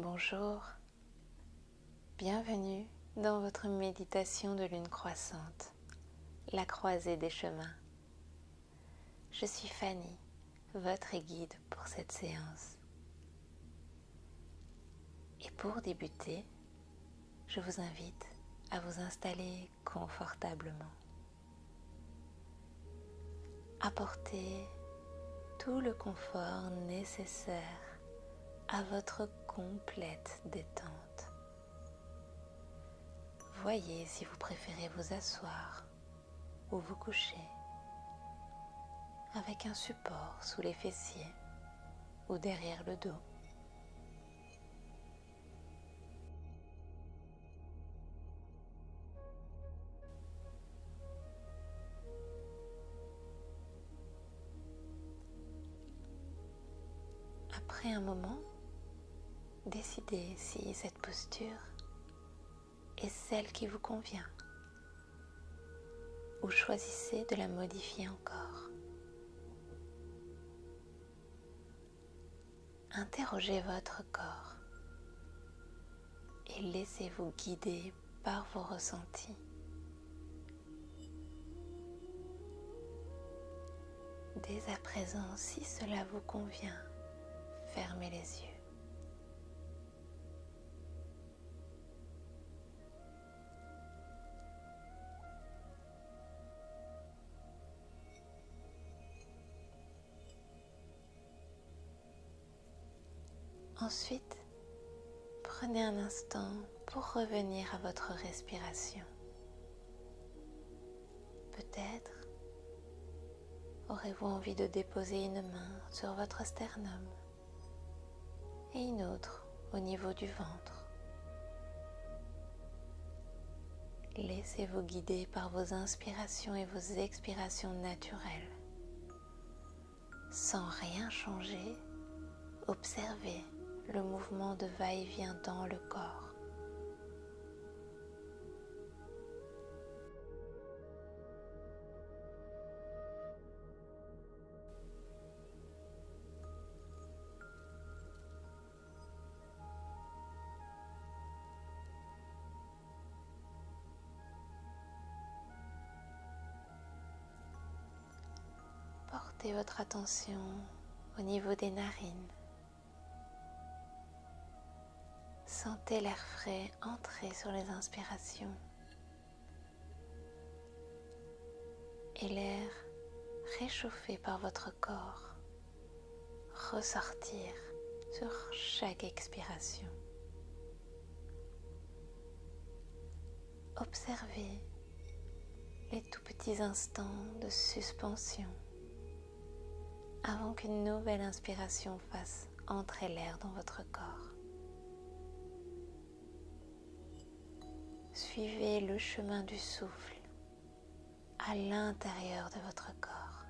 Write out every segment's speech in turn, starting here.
Bonjour, bienvenue dans votre méditation de lune croissante, la croisée des chemins. Je suis Fanny, votre guide pour cette séance. Et pour débuter, je vous invite à vous installer confortablement. Apportez tout le confort nécessaire à votre complète détente. Voyez si vous préférez vous asseoir ou vous coucher avec un support sous les fessiers ou derrière le dos. Après un moment, décidez si cette posture est celle qui vous convient ou choisissez de la modifier encore. Interrogez votre corps et laissez-vous guider par vos ressentis. Dès à présent, si cela vous convient, fermez les yeux. Ensuite, prenez un instant pour revenir à votre respiration. Peut-être aurez-vous envie de déposer une main sur votre sternum et une autre au niveau du ventre. Laissez-vous guider par vos inspirations et vos expirations naturelles. Sans rien changer, observez le mouvement de va-et-vient dans le corps. Portez votre attention au niveau des narines. Sentez l'air frais entrer sur les inspirations et l'air réchauffé par votre corps ressortir sur chaque expiration. Observez les tout petits instants de suspension avant qu'une nouvelle inspiration fasse entrer l'air dans votre corps. Suivez le chemin du souffle à l'intérieur de votre corps.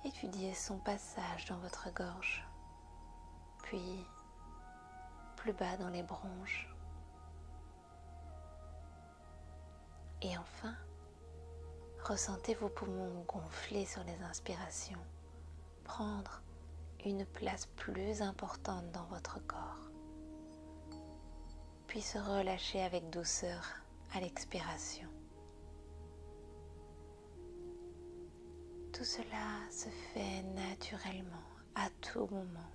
Étudiez son passage dans votre gorge, puis plus bas dans les bronches. Et enfin, ressentez vos poumons gonfler sur les inspirations, prendre une place plus importante dans votre corps, puis se relâcher avec douceur à l'expiration. Tout cela se fait naturellement, à tout moment,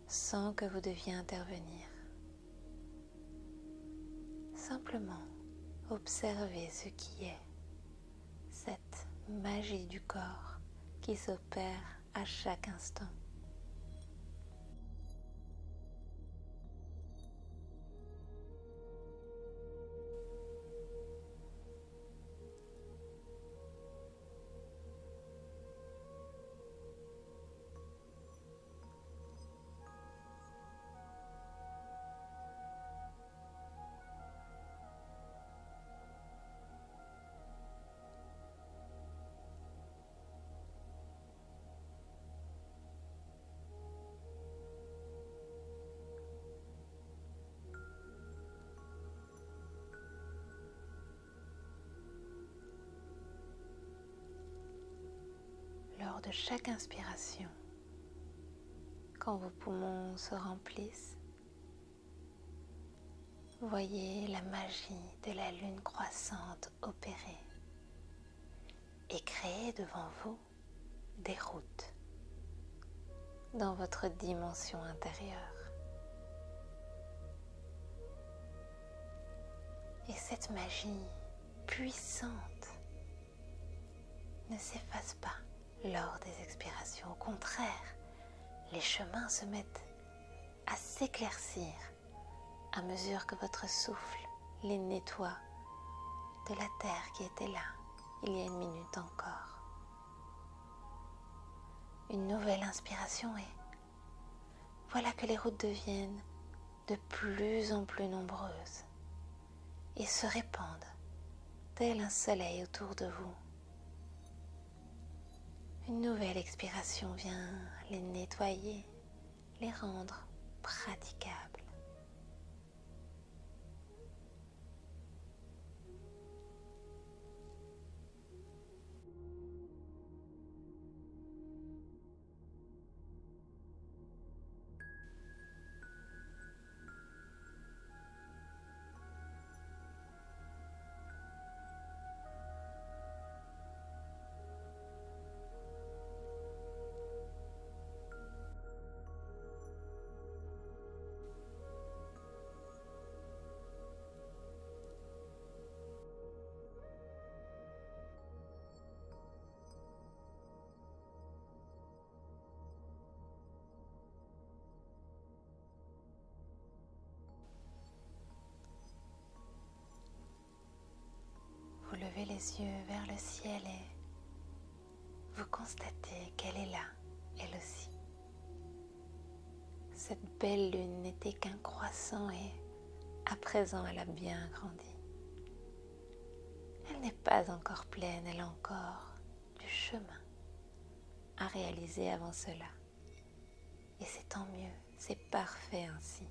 sans que vous deviez intervenir. Simplement, observez ce qui est, cette magie du corps qui s'opère à chaque instant. Lors de chaque inspiration, Quand vos poumons se remplissent, voyez la magie de la lune croissante opérer et créer devant vous des routes dans votre dimension intérieure. Et cette magie puissante ne s'efface pas lors des expirations. Au contraire, les chemins se mettent à s'éclaircir à mesure que votre souffle les nettoie de la terre qui était là il y a une minute encore. Une nouvelle inspiration et voilà que les routes deviennent de plus en plus nombreuses et se répandent tel un soleil autour de vous. Une nouvelle expiration vient les nettoyer, les rendre praticables. Vous levez les yeux vers le ciel et vous constatez qu'elle est là, elle aussi. Cette belle lune n'était qu'un croissant et à présent elle a bien grandi. Elle n'est pas encore pleine, elle a encore du chemin à réaliser avant cela. Et c'est tant mieux, c'est parfait ainsi.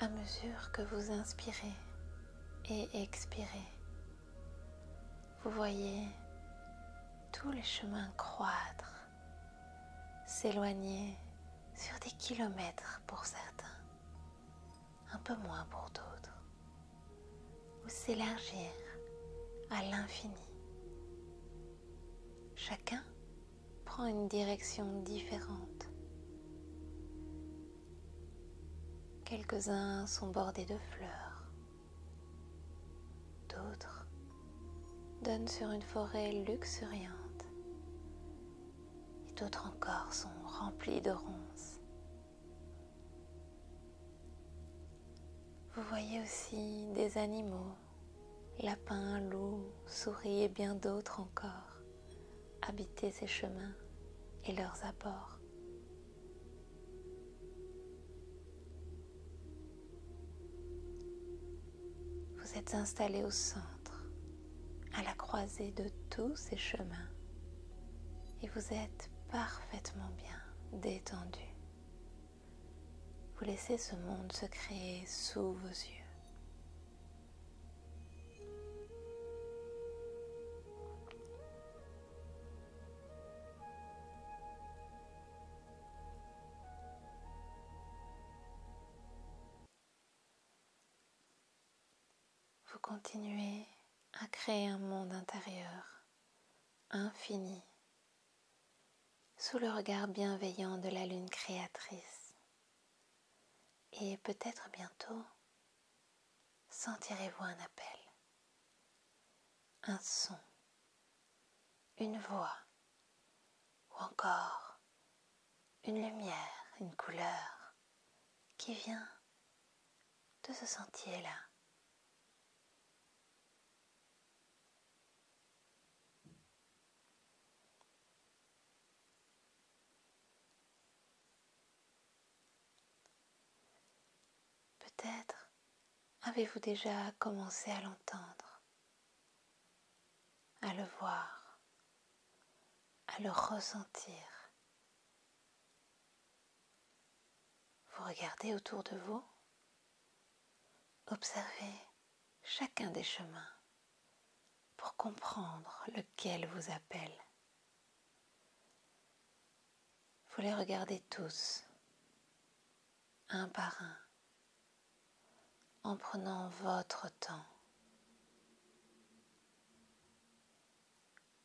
À mesure que vous inspirez et expirez, vous voyez tous les chemins croître, s'éloigner sur des kilomètres pour certains, un peu moins pour d'autres, ou s'élargir à l'infini. Chacun prend une direction différente. Quelques-uns sont bordés de fleurs, d'autres donnent sur une forêt luxuriante, et d'autres encore sont remplis de ronces. Vous voyez aussi des animaux, lapins, loups, souris et bien d'autres encore, habiter ces chemins et leurs abords. Vous êtes installé au centre, à la croisée de tous ces chemins, et vous êtes parfaitement bien détendu. Vous laissez ce monde se créer sous vos yeux. Vous continuez à créer un monde intérieur infini sous le regard bienveillant de la lune créatrice. Et peut-être bientôt sentirez-vous un appel, un son, une voix ou encore une lumière, une couleur qui vient de ce sentier-là. Peut-être avez-vous déjà commencé à l'entendre, à le voir, à le ressentir. Vous regardez autour de vous, observez chacun des chemins pour comprendre lequel vous appelle. Vous les regardez tous, un par un, en prenant votre temps.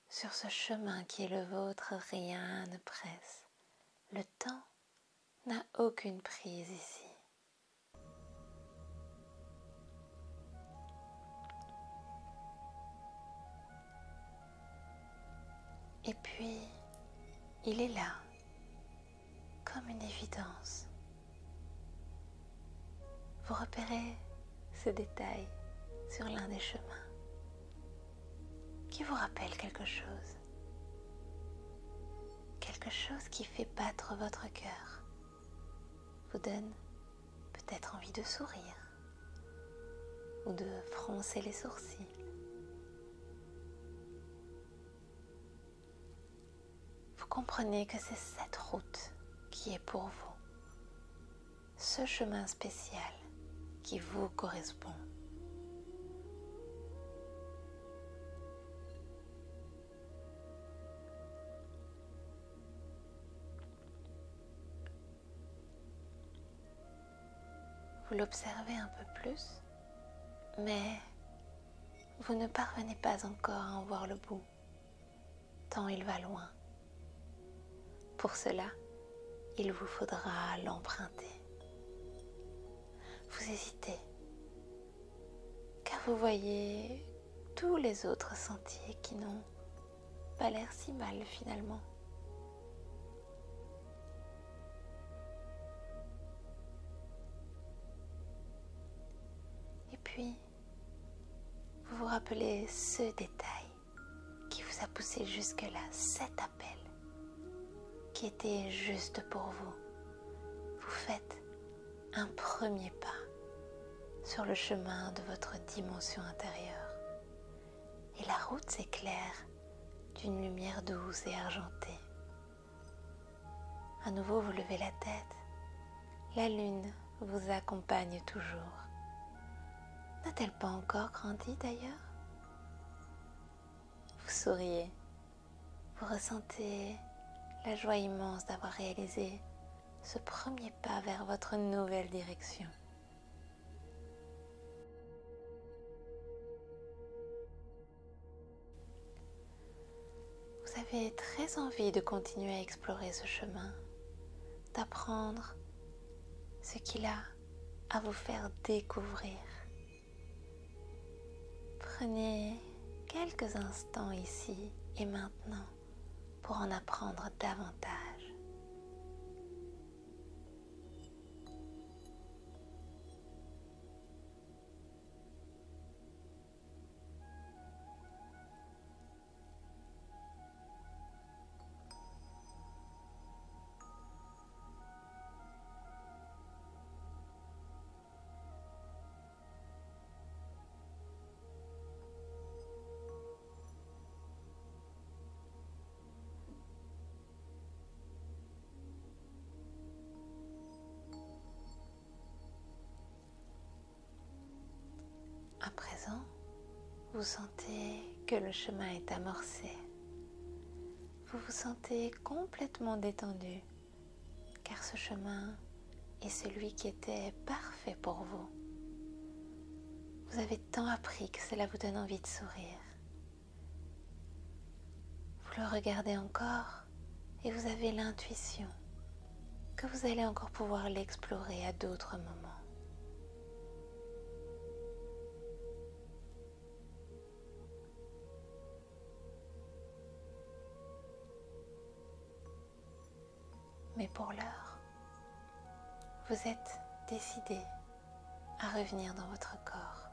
Sur ce chemin qui est le vôtre, rien ne presse. Le temps n'a aucune prise ici. Et puis, il est là, comme une évidence. Vous repérez ce détail sur l'un des chemins qui vous rappelle quelque chose qui fait battre votre cœur, vous donne peut-être envie de sourire ou de froncer les sourcils. Vous comprenez que c'est cette route qui est pour vous, ce chemin spécial qui vous correspond. Vous l'observez un peu plus, mais vous ne parvenez pas encore à en voir le bout, tant il va loin. Pour cela, il vous faudra l'emprunter. Vous hésitez, car vous voyez tous les autres sentiers qui n'ont pas l'air si mal finalement. Et puis, vous vous rappelez ce détail qui vous a poussé jusque-là, cet appel qui était juste pour vous. Vous faites un premier pas sur le chemin de votre dimension intérieure et la route s'éclaire d'une lumière douce et argentée. À nouveau, vous levez la tête. La lune vous accompagne toujours. N'a-t-elle pas encore grandi d'ailleurs? Vous souriez. Vous ressentez la joie immense d'avoir réalisé ce premier pas vers votre nouvelle direction. Vous avez très envie de continuer à explorer ce chemin, d'apprendre ce qu'il a à vous faire découvrir. Prenez quelques instants ici et maintenant pour en apprendre davantage. À présent, vous sentez que le chemin est amorcé. Vous vous sentez complètement détendu, car ce chemin est celui qui était parfait pour vous. Vous avez tant appris que cela vous donne envie de sourire. Vous le regardez encore et vous avez l'intuition que vous allez encore pouvoir l'explorer à d'autres moments. Mais pour l'heure, vous êtes décidé à revenir dans votre corps.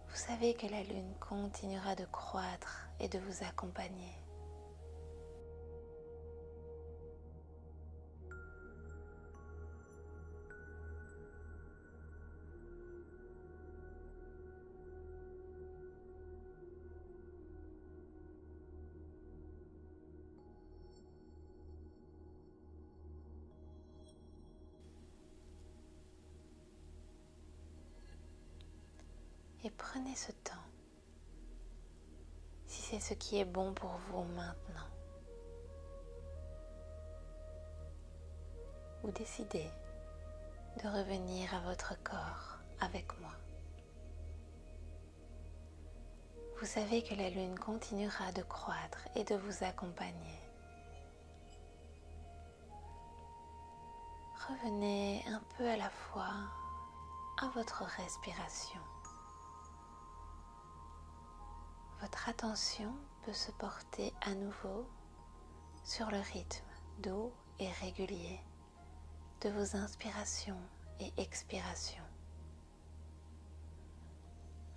Vous savez que la lune continuera de croître et de vous accompagner. prenez ce temps. Si c'est ce qui est bon pour vous maintenant, ou décidez de revenir à votre corps avec moi. Vous savez que la lune continuera de croître et de vous accompagner. Revenez un peu à la fois à votre respiration. Votre attention peut se porter à nouveau sur le rythme doux et régulier de vos inspirations et expirations.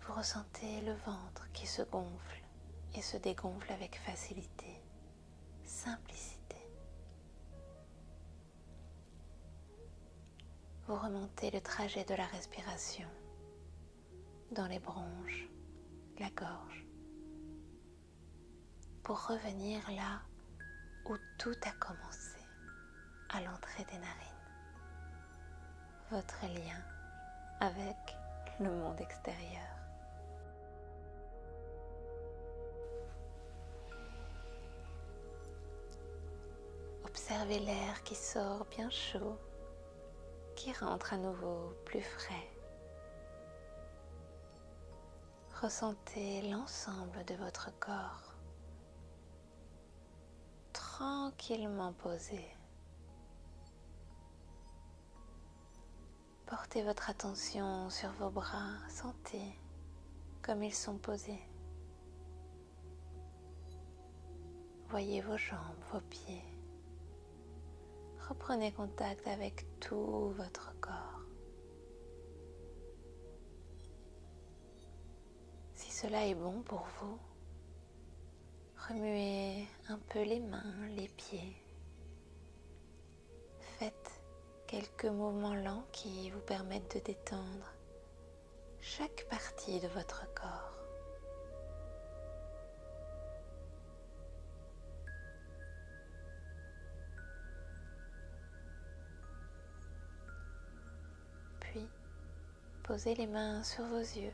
Vous ressentez le ventre qui se gonfle et se dégonfle avec facilité, simplicité. Vous remontez le trajet de la respiration dans les bronches, la gorge, pour revenir là où tout a commencé, à l'entrée des narines. Votre lien avec le monde extérieur. Observez l'air qui sort bien chaud, qui rentre à nouveau plus frais. Ressentez l'ensemble de votre corps tranquillement posé. Portez votre attention sur vos bras, sentez comme ils sont posés. Voyez vos jambes, vos pieds. Reprenez contact avec tout votre corps. Si cela est bon pour vous, remuez un peu les mains, les pieds. Faites quelques mouvements lents qui vous permettent de détendre chaque partie de votre corps. Puis, posez les mains sur vos yeux.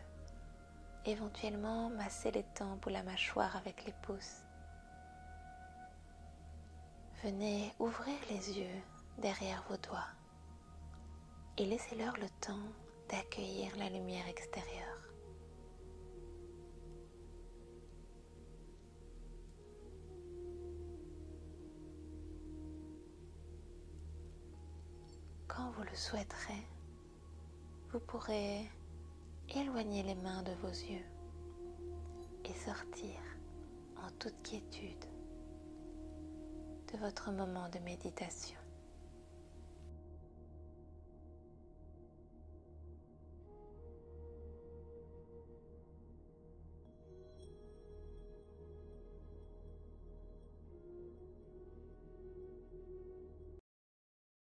Éventuellement, massez les tempes ou la mâchoire avec les pouces. Venez ouvrir les yeux derrière vos doigts et laissez-leur le temps d'accueillir la lumière extérieure. Quand vous le souhaiterez, vous pourrez éloigner les mains de vos yeux et sortir en toute quiétude de votre moment de méditation.